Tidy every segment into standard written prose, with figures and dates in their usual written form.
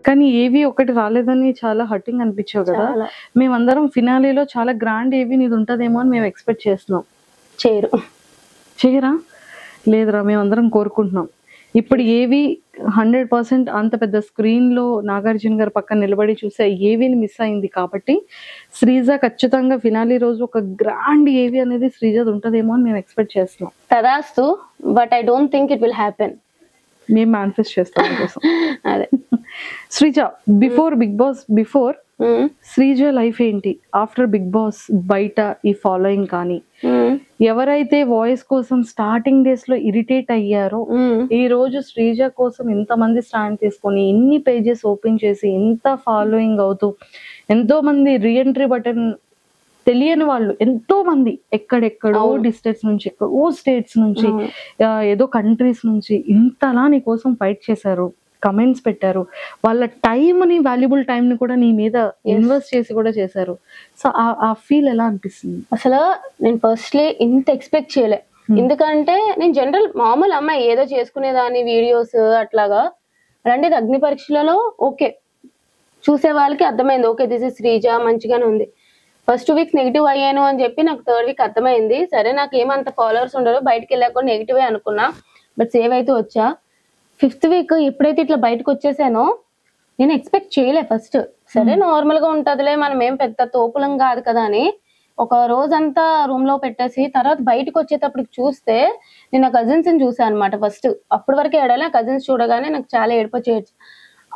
కానీ ఏవి ఒకటి రాలేదని చాలా హర్టింగ్ అనిపించావు కదా. చాలా మేమందరం ఫినాలేలో చాలా గ్రాండ్ ఏవి నీది ఉంటదేమో అని మేము ఎక్స్పెక్ట్ చేస్తున్నాం. చేయరా? లేదురా, మేమందరం కోరుకుంటున్నాం. ఇప్పుడు ఏవి 100% అంత పెద్ద స్క్రీన్ లో నాగార్జున గారు పక్కన నిలబడి చూసే ఏవిని మిస్ అయింది కాబట్టి శ్రీజ ఖచ్చితంగా ఫినాలే రోజు ఒక గ్రాండ్ ఏవి అనేది శ్రీజది ఉంటదేమో అని మేము ఎక్స్పెక్ట్ చేస్తున్నాం. తదాస్తు, but I don't think it will happen. మేము మేనిఫెస్ట్ చేస్తాం కోసం. అదే Sreeja, before Bigg Boss, before Sreeja life ఏంటి, ఆఫ్టర్ బిగ్ బాస్ బయట ఈ ఫాలోయింగ్ కానీ ఎవరైతే వాయిస్ కోసం స్టార్టింగ్ డేస్ లో ఇరిటేట్ అయ్యారో ఈ రోజు శ్రీజ కోసం ఇంతమంది స్టాండ్ తీసుకొని ఇన్ని పేజెస్ ఓపెన్ చేసి ఇంత ఫాలోయింగ్ అవుతూ ఎంతో మంది రీఎంట్రీ బటన్ తెలియని వాళ్ళు ఎంతో మంది ఎక్కడెక్కడో డిస్ట్రిక్ట్స్ నుంచి ఎక్కడో స్టేట్స్ నుంచి ఏదో కంట్రీస్ నుంచి ఇంతలా నీ కోసం ఫైట్ చేశారు, కమెంట్స్ పెట్టారు, వాళ్ళ టైంని వాల్యుబుల్ టైంని కూడా నీ మీద ఇన్వెస్ట్ చేసి కూడా చేశారు. సో ఆ ఫీల్ ఎలా అనిపిస్తుంది? అసలు నేను ఫస్ట్లీ ఇంత ఎక్స్పెక్ట్ చేయలే. ఎందుకంటే నేను జనరల్ మామూలు అమ్మాయి ఏదో చేసుకునేదాన్ని వీడియోస్ అట్లాగా. అలాంటిది అగ్ని పరీక్షలలో ఓకే చూసే వాళ్ళకి అర్థమైంది, ఓకే దిస్ ఇస్ శ్రీజ మంచిగానే ఉంది. ఫస్ట్ 2 వీక్స్ నెగిటివ్ అయ్యాను అని చెప్పి నాకు 3rd వీక్ అర్థమైంది. సరే నాకు ఏమంత ఫాలోవర్స్ ఉండరు, బయటకు వెళ్ళాక కూడా నెగిటివే అనుకున్నా, బట్ సేవ్ అయితే వచ్చా. 5th వీక్ ఎప్పుడైతే ఇట్లా బయటకు వచ్చేసానో నేను ఎక్స్పెక్ట్ చేయలే ఫస్ట్. సరే నార్మల్ గా ఉంటదిలే, మనం ఏం పెద్ద తోపులం కాదు కదా అని ఒక రోజంతా రూమ్ లో పెట్టేసి తర్వాత బయటకు వచ్చేటప్పటికి చూస్తే నేను నా కజిన్స్ ని చూసాను అనమాట. ఫస్ట్ అప్పటి వరకు ఏడాలి, కజిన్స్ చూడగానే నాకు చాలా ఏడుపు చేయొచ్చు.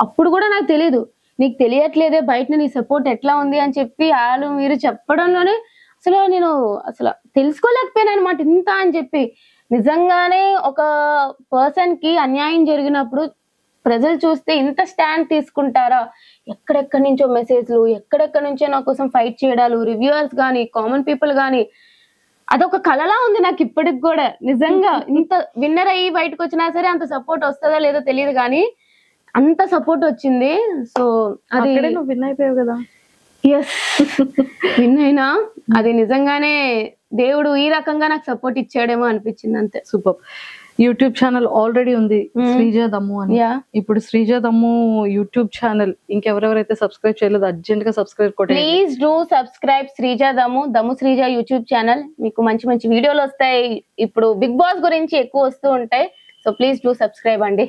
అప్పుడు కూడా నాకు తెలీదు, నీకు తెలియట్లేదే బయట నీ సపోర్ట్ ఎట్లా ఉంది అని చెప్పి వాళ్ళు మీరు చెప్పడంలోనే అసలు నేను అసలు తెలుసుకోలేకపోయాను అనమాట ఇంత అని చెప్పి. నిజంగానే ఒక పర్సన్ కి అన్యాయం జరిగినప్పుడు ప్రజలు చూస్తే ఇంత స్టాండ్ తీసుకుంటారా? ఎక్కడెక్కడి నుంచో మెసేజ్లు, ఎక్కడెక్కడి నుంచో నా కోసం ఫైట్ చేయడాలు, రివ్యూవర్స్ కానీ కామన్ పీపుల్ కానీ అదొక కలలా ఉంది నాకు ఇప్పటికి కూడా. నిజంగా ఇంత విన్నర్ అయ్యి బయటకు వచ్చినా సరే అంత సపోర్ట్ వస్తుందో లేదో తెలియదు కానీ అంత సపోర్ట్ వచ్చింది. సో అది నువ్వు విన్ అయిపోయావు కదా. ఎస్, విన్ అయినా అది నిజంగానే దేవుడు ఈ రకంగా నాకు సపోర్ట్ ఇచ్చాడేమో అనిపించింది అంతే. సూపర్. యూట్యూబ్ ఛానల్ ఆల్రెడీ ఉంది శ్రీజ దమ్ము అని. ఇప్పుడు శ్రీజ దమ్ము యూట్యూబ్ ఛానల్ ఇంకెవరెవరైతే సబ్స్క్రైబ్ చేయలేదు అర్జెంట్ గా సబ్స్క్రైబ్ కొట్టండి. ప్లీజ్ డూ సబ్స్క్రైబ్ శ్రీజ దమ్ము, దమ్ము శ్రీజ యూట్యూబ్ ఛానల్. మీకు మంచి మంచి వీడియోలు వస్తాయి, ఇప్పుడు బిగ్ బాస్ గురించి ఎక్కువ వస్తూ ఉంటాయి. సో ప్లీజ్ డూ సబ్స్క్రైబ్ అండి.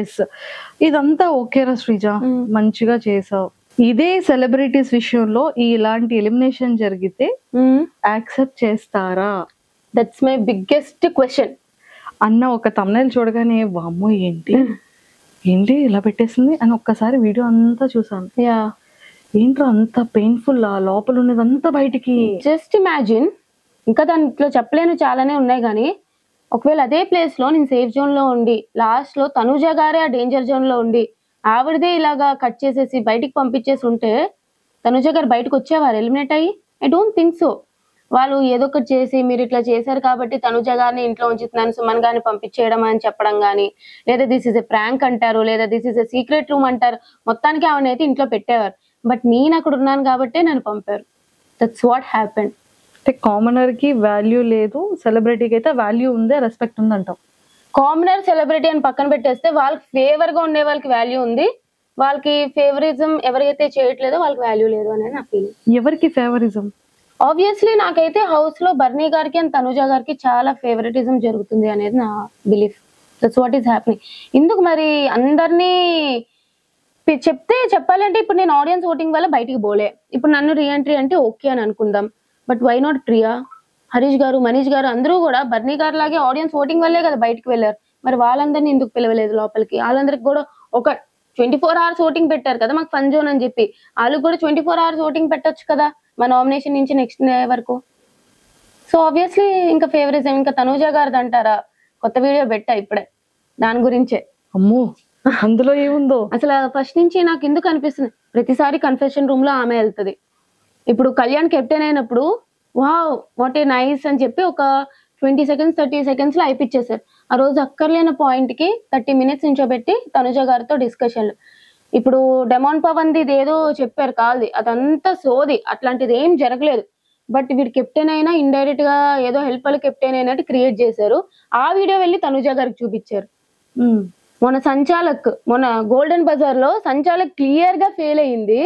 ఎస్, ఇదంతా ఓకేరా శ్రీజ, మంచిగా చేసావు. ఇదే సెలబ్రిటీస్ విషయంలో ఇలాంటి ఎలిమినేషన్ జరిగితే యాక్సెప్ట్ చేస్తారా? దట్స్ మై బిగ్గెస్ట్ క్వశ్చన్ అన్న ఒక thumbnail చూడగానే వామ్మో ఏంటి ఏంటి ఇలా పెట్టేసింది అని ఒక్కసారి వీడియో అంతా చూసాను. ఏంట్రా అంత పెయిన్ఫుల్, ఆ లోపల ఉన్నదంతా బయటికి. జస్ట్ ఇమాజిన్, ఇంకా దాంట్లో చెప్పలేను చాలానే ఉన్నాయి కానీ ఒకవేళ అదే ప్లేస్ లో నేను సేఫ్ జోన్ లో ఉండి లాస్ట్ లో తనుజ గారే ఆ డేంజర్ జోన్ లో ఉండి ఆవిడదే ఇలాగా కట్ చేసేసి బయటికి పంపించేసి ఉంటే తనుజ గారు బయటకు వచ్చేవారు ఎలిమినేట్ అయ్యి? I don't think so. వాళ్ళు ఏదో ఒకటి చేసి మీరు ఇట్లా చేశారు కాబట్టి తనుజ గారిని ఇంట్లో ఉంచుతున్నాను, సుమన్ గారిని పంపించేయడం అని చెప్పడం కానీ, లేదా దిస్ ఇస్ ఎ ప్రాంక్ అంటారు, లేదా this is a secret room అంటారు, మొత్తానికి ఆవిడ అయితే ఇంట్లో పెట్టేవారు. బట్ నేను అక్కడ ఉన్నాను కాబట్టి నన్ను పంపారు. That's what happen. అంటే కామనర్ కి వాల్యూ లేదు, సెలబ్రిటీకి అయితే వాల్యూ ఉంది, రెస్పెక్ట్ ఉంది అంటాం. కామనర్ సెలబ్రిటీ అని పక్కన పెట్టేస్తే వాళ్ళకి ఫేవర్ గా ఉండే వాళ్ళకి వాల్యూ ఉంది, వాళ్ళకి ఫేవరిజం ఎవరైతే చేయట్లేదో వాళ్ళకి వాల్యూ లేదు అనేది నా ఫీలింగ్. ఎవరికి ఫేవరిజం? ఆబ్వియస్లీ నాకైతే హౌస్ లో బర్నీ గారికి అండ్ తనుజ గారికి చాలా ఫేవరెటిజం జరుగుతుంది అనేది నా belief. That's what is happening. ఎందుకు మరి అందరినీ చెప్తే చెప్పాలంటే ఇప్పుడు నేను ఆడియన్స్ ఓటింగ్ వల్ల బయటికి పోలే, ఇప్పుడు నన్ను రీఎంట్రీ అంటే ఓకే అని అనుకుందాం. But why not Priya, Harish garu, Manish గారు అందరూ కూడా బర్నీ గారు లాగే ఆడియన్స్ ఓటింగ్ వల్లే కదా బయటకు వెళ్ళారు. మరి వాళ్ళందరినీ ఎందుకు పిలవలేదు లోపలికి? వాళ్ళందరికి కూడా ఒక 24 hours ఓటింగ్ పెట్టారు కదా మాకు ఫన్ జోన్ అని చెప్పి, వాళ్ళు కూడా 24 hours ఓటింగ్ పెట్టొచ్చు కదా మా నామినేషన్ నుంచి నెక్స్ట్ వరకు. సో ఆబ్వియస్లీ ఇంకా ఫేవరిజం ఇంకా తనూజ గారిది అంటారా? కొత్త వీడియో పెట్టా ఇప్పుడే దాని గురించే. అమ్మో, అందులో ఏముందో అసలు ఫస్ట్ నుంచి నాకు ఎందుకు అనిపిస్తుంది, ప్రతిసారి కన్ఫెషన్ రూమ్ లో ఆమె వెళ్తుంది. ఇప్పుడు కళ్యాణ్ కెప్టెన్ అయినప్పుడు వావ్ వాట్ ఏ నైస్ అని చెప్పి ఒక 20 seconds 30 seconds లో అయిపిచ్చేసారు. ఆ రోజు అక్కర్లేని పాయింట్ కి 30 minutes నుంచోబెట్టి తనుజ గారితో డిస్కషన్లు. ఇప్పుడు డెమాన్ పవన్ది ఏదో చెప్పారు కాల్ది, అదంతా సోది, అట్లాంటిది ఏం జరగలేదు. బట్ వీడు కెప్టెన్ అయినా ఇండైరెక్ట్ గా ఏదో హెల్ప్ వాళ్ళు కెప్టెన్ అయినట్టు క్రియేట్ చేశారు. ఆ వీడియో వెళ్ళి తనుజ గారికి చూపించారు. మొన్న గోల్డెన్ బజార్ లో సంచాలక్ క్లియర్ గా ఫెయిల్ అయింది.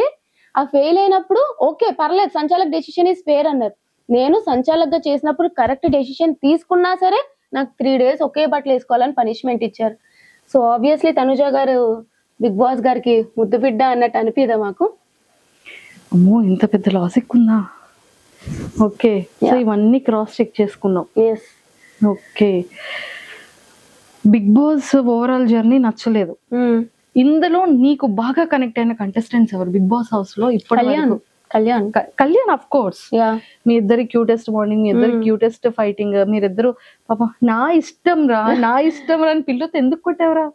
ఆ ఫెయిల్ అయినప్పుడు ఓకే పర్లేదు, సంచాలక్ డెసిషన్ ఈస్ ఫెయిర్ అన్నారు. నేను సంచాలక్ గా చేసినప్పుడు కరెక్ట్ డెసిషన్ తీసుకున్నా సరే నాకు 3 days ఒకే బట్టలు వేసుకోవాలని పనిష్మెంట్ ఇచ్చారు. సో ఆబ్వియస్లీ తనుజ గారు బిగ్ బాస్ గారికి ముద్దు బిడ్డ అన్నట్టు అనిపిదా మాకు? అమ్మో ఇంత పెద్ద లాజిక్ ఉందా? ఓకే, సో ఇవన్నీ క్రాస్ చెక్ చేసుకున్నాం. Yes. Okay, Bigg Boss overall journey నచ్చలేదు. ఇందులో నీకు బాగా కనెక్ట్ అయిన కంటెస్టెంట్స్ ఎవరు బిగ్ బాస్ హౌస్ లో? ఇప్పుడు కళ్యాణ్ ఆఫ్ కోర్స్. మీ ఇద్దరి క్యూటెస్ట్ మార్నింగ్, మీ ఇద్దరి క్యూటెస్ట్ ఫైటింగ్, మీరిద్దరు పాప నా ఇష్టం రా అని పిల్లతో ఎందుకు కొట్టేవరా?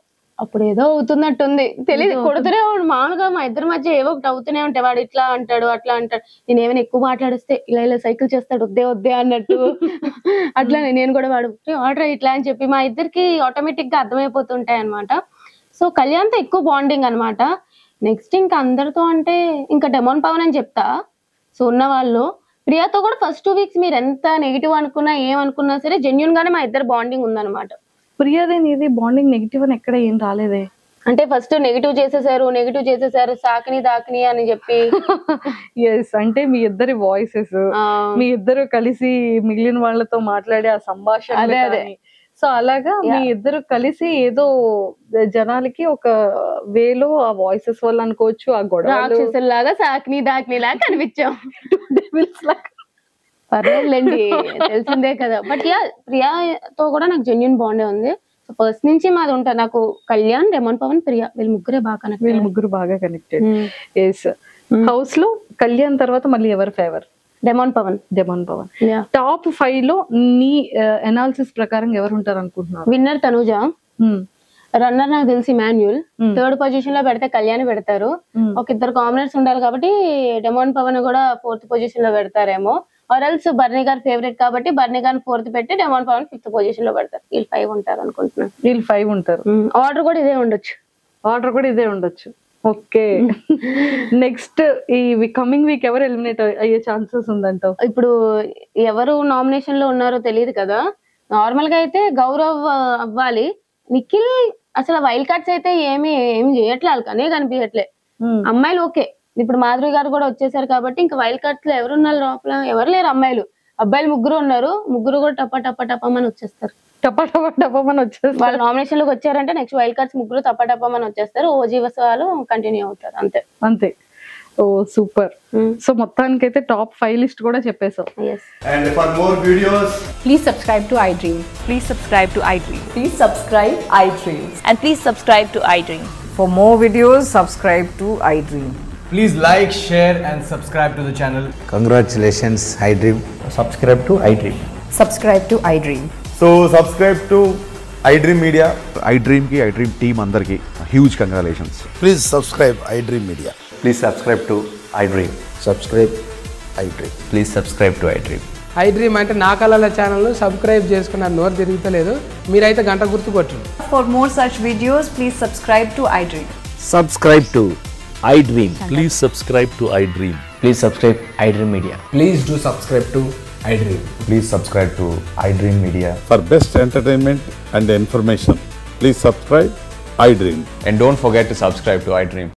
అప్పుడు ఏదో అవుతున్నట్టుంది, తెలియదు, కొడుతూనే ఉండు. మామూలుగా మా ఇద్దరి మధ్య ఏవో ఒకటి అవుతూనే ఉంటాయి. వాడు ఇట్లా అంటాడు అట్లా అంటాడు, నేను ఏమైనా ఎక్కువ మాట్లాడిస్తే ఇలా సైకిల్ చేస్తాడు వద్దే అన్నట్టు. అట్లా నేను కూడా వాడు ఆర్డర్ ఇట్లా అని చెప్పి మా ఇద్దరికి ఆటోమేటిక్ గా అర్థమైపోతుంటాయి అనమాట. సో కళ్యాణ్తో ఎక్కువ బాండింగ్ అనమాట. నెక్స్ట్ ఇంకా అందరితో అంటే ఇంకా డెమోన్ పవన్ అని చెప్తా. సో ఉన్న వాళ్ళు ప్రియాతో కూడా ఫస్ట్ 2 weeks మీరు ఎంత నెగిటివ్ అనుకున్నా ఏమనుకున్నా సరే జెన్యున్ గానే మా ఇద్దరు బాండింగ్ ఉందన్నమాట. ప్రియాదే నీది బాండింగ్ నెగిటివ్ అని ఎక్కడ ఏం రాలేదే. అంటే ఫస్ట్ నెగిటివ్ చేసేసారు సాకిని దాకిని అని చెప్పి. ఎస్, అంటే మీ ఇద్దరి వాయిసెస్, మీ ఇద్దరు కలిసి మిగిలిన వాళ్ళతో మాట్లాడే ఆ సంభాషణ, అదే సో అలాగా మీ ఇద్దరు కలిసి ఏదో జనాలకి ఒక వేలో ఆ వాయిసెస్ వల్ల అనుకోవచ్చు, ఆ గొడవలాగా సాకిని దాకిని లాగా కనిపించాం. పర్లేదులేండి, తెలిసిందే కదా. బట్ ప్రియాతో కూడా నాకు జెన్యున్ బాండే ఉంది. సో ఫస్ట్ నుంచి మాది ఉంటారు. నాకు కళ్యాణ్, డెమోన్ పవన్, ప్రియా వీళ్ళు ముగ్గురు బాగా కనెక్టెడ్. ఎస్, హౌస్ లో కళ్యాణ్ తర్వాత మళ్ళీ ఎవరు ఫేవర్? డెమోన్ పవన్. టాప్ 5 లో నీ అనాలిసిస్ ప్రకారం ఎవరు ఉంటారు అనుకుంటున్నారు? విన్నర్ తనుజ, రన్నర్ నాకు తెలిసి మాన్యుల్, 3rd పొజిషన్ లో పెడితే కళ్యాణ్ పెడతారు. ఒక 2 కాంబినేట్స్ ఉండాలి కాబట్టి డెమోన్ పవన్ కూడా 4th పొజిషన్ లో పెడతారేమో. ఆర్ఎల్స్ బర్నీ గారు ఫేవరెట్ కాబట్టి బర్నీ గారిని 4th పెట్టి డెమోన్ పవన్ 5th పొజిషన్ లో పెడతారు. వీళ్ళు 5 ఉంటారు అనుకుంటున్నాను. వీళ్ళు 5 ఉంటారు. ఆర్డర్ కూడా ఇదే ఉండొచ్చు. ఓకే, నెక్స్ట్ ఈ కమింగ్ వీక్ ఎవరు ఎలిమినేట్ అయ్యే ఛాన్సెస్ ఉందంటావు? ఇప్పుడు ఎవరు నామినేషన్ లో ఉన్నారో తెలియదు కదా. నార్మల్ గా అయితే గౌరవ్ అవ్వాలి. నిఖిల్ అసలు వైల్డ్ కార్డ్స్ అయితే ఏం చేయట్లే, వాళ్ళకనే కనిపించట్లే. అమ్మాయిలు ఓకే, ఇప్పుడు మాధురి గారు కూడా వచ్చేసారు కాబట్టి ఇంకా వైల్డ్ కార్డ్స్ లో ఎవరున్నారు లోపల? ఎవరు లేరు అమ్మాయిలు. అబ్బాయిలు 3 ఉన్నారు. 3 కూడా టప్పమని వచ్చేస్తారు. వాళ్ళ నామినేషన్ లోకి వచ్చారంటే నెక్స్ట్ వైల్డ్ కార్డ్స్ 3 టప్పమని వచ్చేస్తారు. ఓజీ వాళ్ళు కంటిన్యూ అవుతారు, అంతే. ఓ సూపర్. సో మొత్తానికైతే టాప్ 5 లిస్ట్ కూడా చెప్పేసాం. And for more videos, please subscribe to iDream. Please subscribe to iDream. Please subscribe iDream. And please subscribe to iDream. For more videos, subscribe to iDream. please like, share and subscribe to the channel. Congratulations, iDream. Subscribe to iDream. Subscribe to iDream. So subscribe to iDream Media. iDream ki iDream team andarki huge congratulations. Please subscribe iDream Media. Please subscribe to iDream. Subscribe iDream. Please subscribe to iDream. iDream అంటే నా కళల channel subscribe చేసుకున్న నోరు తిరుగుతలేదు, మీరైతే గంట గుర్తు కొట్టండి. For more such videos, please subscribe to iDream. Subscribe to iDream. Please subscribe to iDream. Please subscribe iDream Media. Please do subscribe to iDream. Please subscribe to iDream Media. For best entertainment and information, please subscribe iDream. And don't forget to subscribe to iDream.